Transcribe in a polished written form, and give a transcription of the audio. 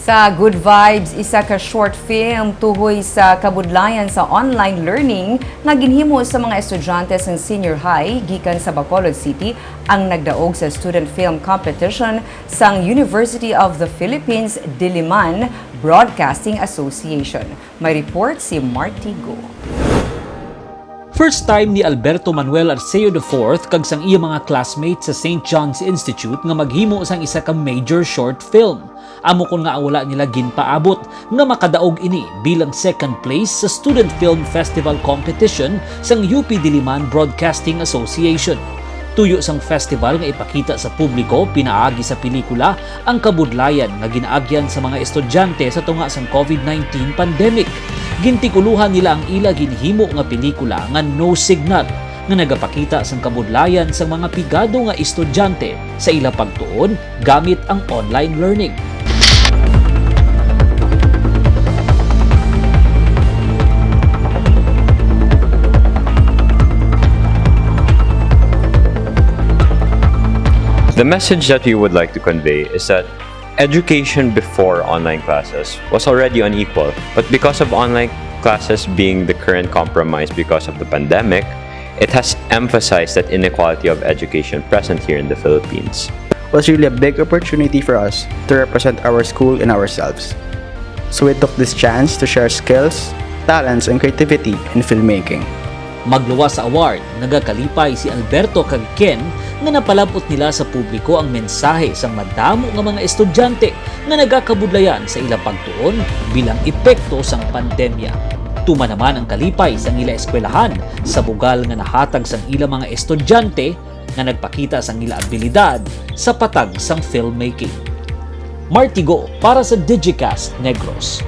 Sa Good Vibes, isa ka short film tuhoy sa kabudlayan sa online learning nga ginhimo sa mga estudyante sa senior high gikan sa Bacolod City ang nagdaog sa student film competition sang University of the Philippines Diliman Broadcasting Association. May report si Marty Go. First time ni Alberto Manuel Arceo IV kag sang iya mga classmates sa St. John's Institute nga maghimo sang isa ka major short film. Amo kon nga wala nila ginpaabot nga makadaog ini bilang second place sa Student Film Festival Competition sang UP Diliman Broadcasting Association. Tuyo sang festival nga ipakita sa publiko pinaagi sa pelikula ang kabudlayan nga ginaagyan sa mga estudyante sa tunga sang COVID-19 pandemic. Gintikuluhan nila ang ila ginhimo nga pelikula nga No Signal nga nagapakita sang kabudlayan sa mga pigado nga estudyante sa ila pagtuon gamit ang online learning. The message that we would like to convey is that education before online classes was already unequal, but because of online classes being the current compromise because of the pandemic, it has emphasized that inequality of education present here in the Philippines. It was really a big opportunity for us to represent our school and ourselves. So we took this chance to share skills, talents, and creativity in filmmaking. Magluwas sa award, nagakalipay si Alberto kag Ken nga napalabot nila sa publiko ang mensahe sa madamo nga mga estudyante nga nagakabudlayan sa ila pagtuon bilang epekto sang pandemya. Tuma naman ang kalipay sang ila eskwelahan sa bugal nga nahatag sang ila mga estudyante nga nagpakita sang ila abilidad sa patag sang filmmaking. Marty Go para sa Digicast Negros.